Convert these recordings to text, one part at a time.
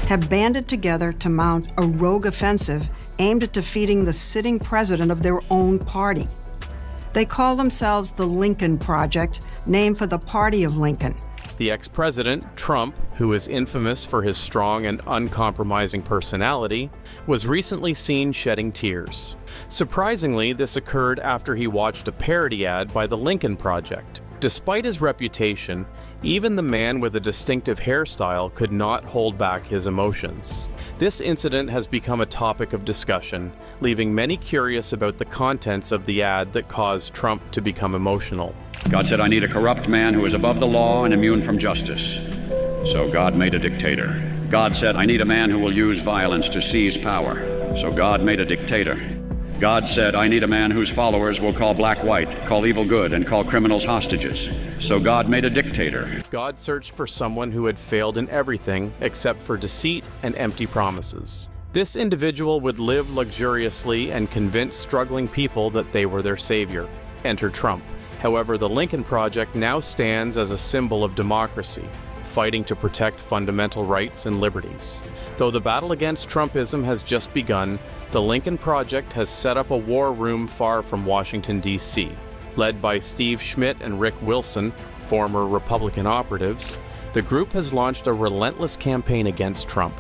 have banded together to mount a rogue offensive aimed at defeating the sitting president of their own party. They call themselves the Lincoln Project, named for the party of Lincoln. The ex-president, Trump, who is infamous for his strong and uncompromising personality, was recently seen shedding tears. Surprisingly, this occurred after he watched a parody ad by the Lincoln Project. Despite his reputation, even the man with a distinctive hairstyle could not hold back his emotions. This incident has become a topic of discussion, leaving many curious about the contents of the ad that caused Trump to become emotional. God said, I need a corrupt man who is above the law and immune from justice. So God made a dictator. God said, I need a man who will use violence to seize power. So God made a dictator. God said, I need a man whose followers will call black white, call evil good, and call criminals hostages. So God made a dictator. God searched for someone who had failed in everything except for deceit and empty promises. This individual would live luxuriously and convince struggling people that they were their savior. Enter Trump. However, the Lincoln Project now stands as a symbol of democracy, fighting to protect fundamental rights and liberties. Though the battle against Trumpism has just begun, the Lincoln Project has set up a war room far from Washington, D.C. Led by Steve Schmidt and Rick Wilson, former Republican operatives, the group has launched a relentless campaign against Trump.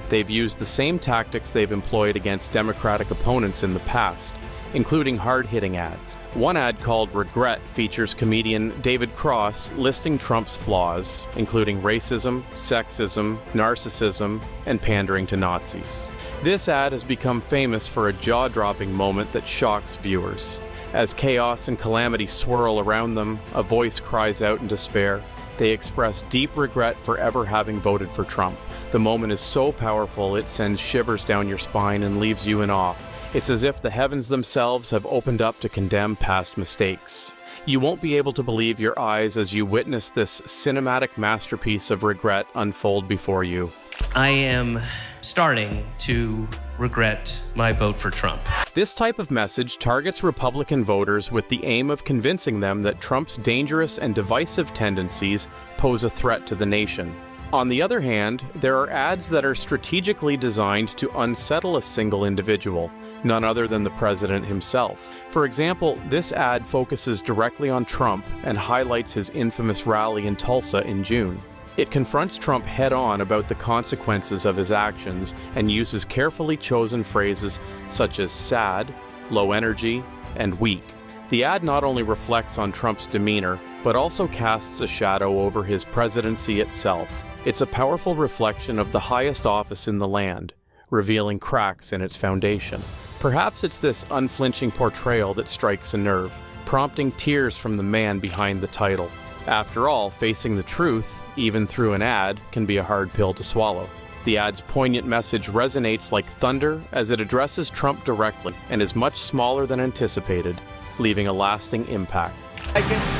They've used the same tactics they've employed against Democratic opponents in the past, including hard-hitting ads. One ad called Regret features comedian David Cross listing Trump's flaws, including racism, sexism, narcissism, and pandering to Nazis. This ad has become famous for a jaw-dropping moment that shocks viewers. As chaos and calamity swirl around them, a voice cries out in despair. They express deep regret for ever having voted for Trump. The moment is so powerful it sends shivers down your spine and leaves you in awe. It's as if the heavens themselves have opened up to condemn past mistakes. You won't be able to believe your eyes as you witness this cinematic masterpiece of regret unfold before you. I am starting to regret my vote for Trump. This type of message targets Republican voters with the aim of convincing them that Trump's dangerous and divisive tendencies pose a threat to the nation. On the other hand, there are ads that are strategically designed to unsettle a single individual, none other than the president himself. For example, this ad focuses directly on Trump and highlights his infamous rally in Tulsa in June. It confronts Trump head-on about the consequences of his actions and uses carefully chosen phrases such as sad, low energy, and weak. The ad not only reflects on Trump's demeanor, but also casts a shadow over his presidency itself. It's a powerful reflection of the highest office in the land, revealing cracks in its foundation. Perhaps it's this unflinching portrayal that strikes a nerve, prompting tears from the man behind the title. After all, facing the truth, even through an ad, can be a hard pill to swallow. The ad's poignant message resonates like thunder as it addresses Trump directly and is much smaller than anticipated, leaving a lasting impact.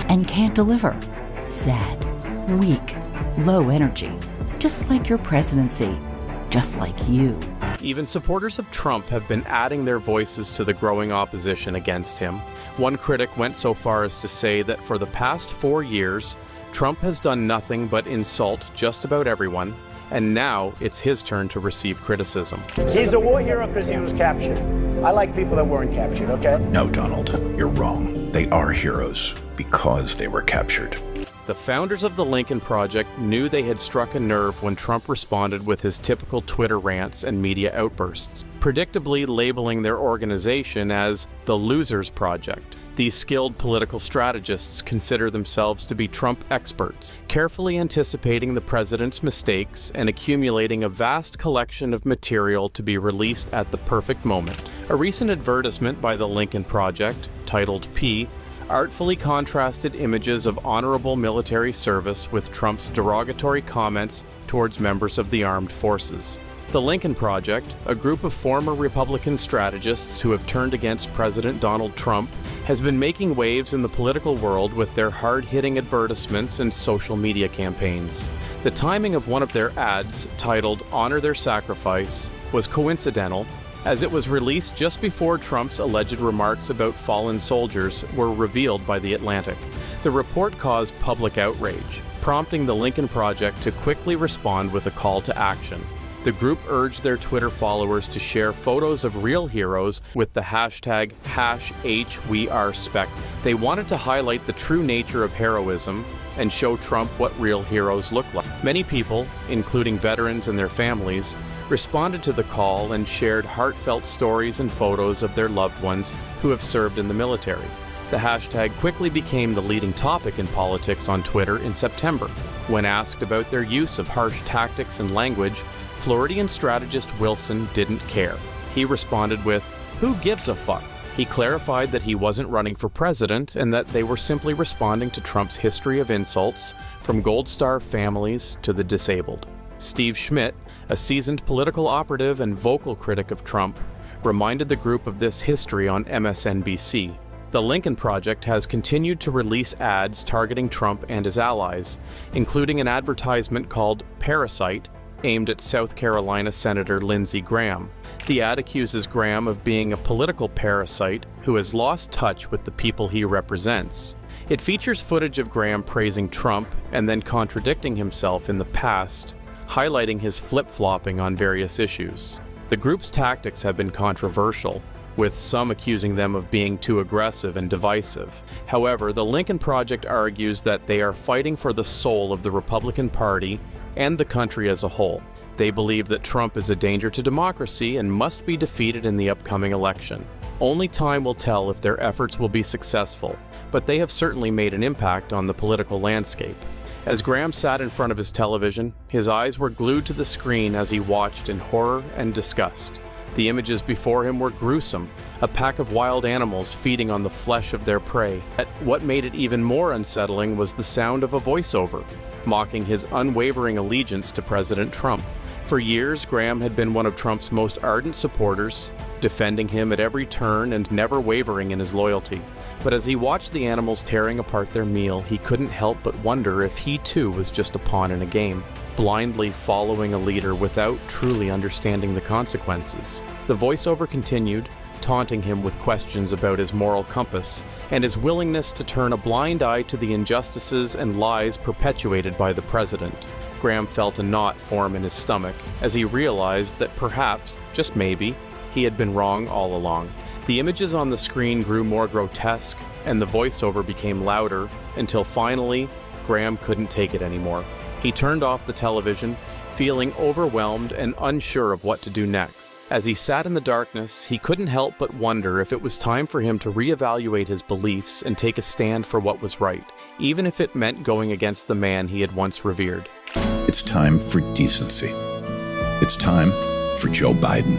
And can't deliver. Sad, weak, low energy, just like your presidency, just like you. Even supporters of Trump have been adding their voices to the growing opposition against him. One critic went so far as to say that for the past 4 years, Trump has done nothing but insult just about everyone, and now it's his turn to receive criticism. He's a war hero because he was captured. I like people that weren't captured, okay? No, Donald, you're wrong. They are heroes because they were captured. The founders of the Lincoln Project knew they had struck a nerve when Trump responded with his typical Twitter rants and media outbursts, predictably labeling their organization as the Losers Project. These skilled political strategists consider themselves to be Trump experts, carefully anticipating the president's mistakes and accumulating a vast collection of material to be released at the perfect moment. A recent advertisement by the Lincoln Project, titled P, artfully contrasted images of honorable military service with Trump's derogatory comments towards members of the armed forces. The Lincoln Project, a group of former Republican strategists who have turned against President Donald Trump, has been making waves in the political world with their hard-hitting advertisements and social media campaigns. The timing of one of their ads, titled Honor Their Sacrifice, was coincidental, as it was released just before Trump's alleged remarks about fallen soldiers were revealed by The Atlantic. The report caused public outrage, prompting the Lincoln Project to quickly respond with a call to action. The group urged their Twitter followers to share photos of real heroes with the hashtag #HWeAreSpec. They wanted to highlight the true nature of heroism and show Trump what real heroes look like. Many people, including veterans and their families, responded to the call and shared heartfelt stories and photos of their loved ones who have served in the military. The hashtag quickly became the leading topic in politics on Twitter in September. When asked about their use of harsh tactics and language, Floridian strategist Wilson didn't care. He responded with, "Who gives a fuck?" He clarified that he wasn't running for president and that they were simply responding to Trump's history of insults, from Gold Star families to the disabled. Steve Schmidt, a seasoned political operative and vocal critic of Trump, reminded the group of this history on MSNBC. The Lincoln Project has continued to release ads targeting Trump and his allies, including an advertisement called Parasite, aimed at South Carolina Senator Lindsey Graham. The ad accuses Graham of being a political parasite who has lost touch with the people he represents. It features footage of Graham praising Trump and then contradicting himself in the past, highlighting his flip-flopping on various issues. The group's tactics have been controversial, with some accusing them of being too aggressive and divisive. However, the Lincoln Project argues that they are fighting for the soul of the Republican Party and the country as a whole. They believe that Trump is a danger to democracy and must be defeated in the upcoming election. Only time will tell if their efforts will be successful, but they have certainly made an impact on the political landscape. As Graham sat in front of his television, his eyes were glued to the screen as he watched in horror and disgust. The images before him were gruesome, a pack of wild animals feeding on the flesh of their prey. Yet what made it even more unsettling was the sound of a voiceover, mocking his unwavering allegiance to President Trump. For years, Graham had been one of Trump's most ardent supporters, defending him at every turn and never wavering in his loyalty. But as he watched the animals tearing apart their meal, he couldn't help but wonder if he too was just a pawn in a game, blindly following a leader without truly understanding the consequences. The voiceover continued, taunting him with questions about his moral compass and his willingness to turn a blind eye to the injustices and lies perpetuated by the president. Graham felt a knot form in his stomach as he realized that perhaps, just maybe, he had been wrong all along. The images on the screen grew more grotesque, and the voiceover became louder, until finally, Graham couldn't take it anymore. He turned off the television, feeling overwhelmed and unsure of what to do next. As he sat in the darkness, he couldn't help but wonder if it was time for him to reevaluate his beliefs and take a stand for what was right, even if it meant going against the man he had once revered. It's time for decency. It's time for Joe Biden.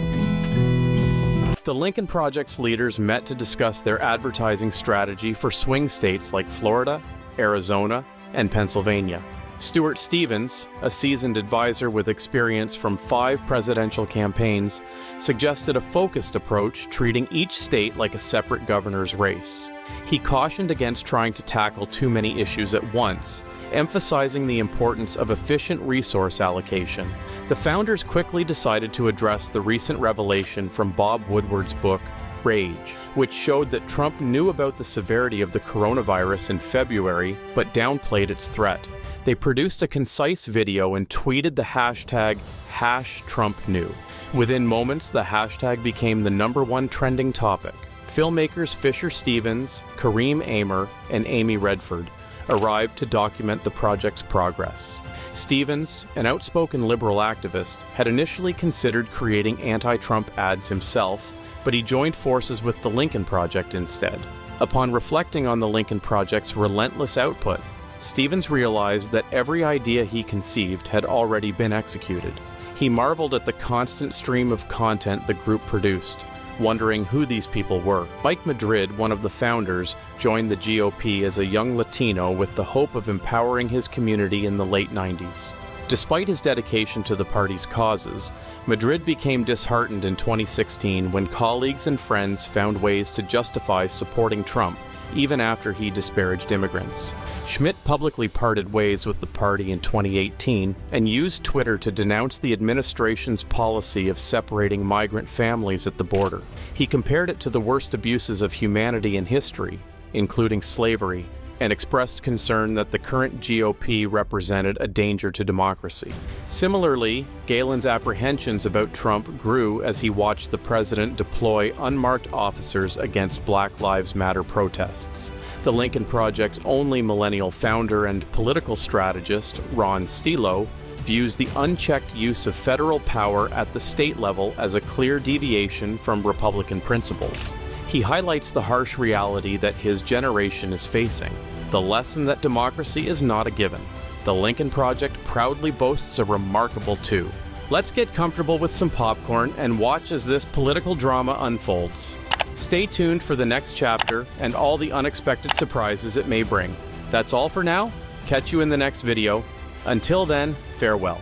The Lincoln Project's leaders met to discuss their advertising strategy for swing states like Florida, Arizona, and Pennsylvania. Stuart Stevens, a seasoned advisor with experience from 5 presidential campaigns, suggested a focused approach, treating each state like a separate governor's race. He cautioned against trying to tackle too many issues at once, emphasizing the importance of efficient resource allocation. The founders quickly decided to address the recent revelation from Bob Woodward's book, Rage, which showed that Trump knew about the severity of the coronavirus in February, but downplayed its threat. They produced a concise video and tweeted the hashtag #TrumpKnew. Within moments, the hashtag became the #1 trending topic. Filmmakers Fisher Stevens, Kareem Amer, and Amy Redford arrived to document the project's progress. Stevens, an outspoken liberal activist, had initially considered creating anti-Trump ads himself, but he joined forces with the Lincoln Project instead. Upon reflecting on the Lincoln Project's relentless output, Stevens realized that every idea he conceived had already been executed. He marveled at the constant stream of content the group produced, wondering who these people were. Mike Madrid, one of the founders, joined the GOP as a young Latino with the hope of empowering his community in the late 90s. Despite his dedication to the party's causes, Madrid became disheartened in 2016 when colleagues and friends found ways to justify supporting Trump, even after he disparaged immigrants. Schmidt publicly parted ways with the party in 2018 and used Twitter to denounce the administration's policy of separating migrant families at the border. He compared it to the worst abuses of humanity in history, including slavery, and expressed concern that the current GOP represented a danger to democracy. Similarly, Galen's apprehensions about Trump grew as he watched the president deploy unmarked officers against Black Lives Matter protests. The Lincoln Project's only millennial founder and political strategist, Ron Stilo, views the unchecked use of federal power at the state level as a clear deviation from Republican principles. He highlights the harsh reality that his generation is facing, the lesson that democracy is not a given. The Lincoln Project proudly boasts a remarkable two. Let's get comfortable with some popcorn and watch as this political drama unfolds. Stay tuned for the next chapter and all the unexpected surprises it may bring. That's all for now. Catch you in the next video. Until then, farewell.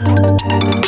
Thank you.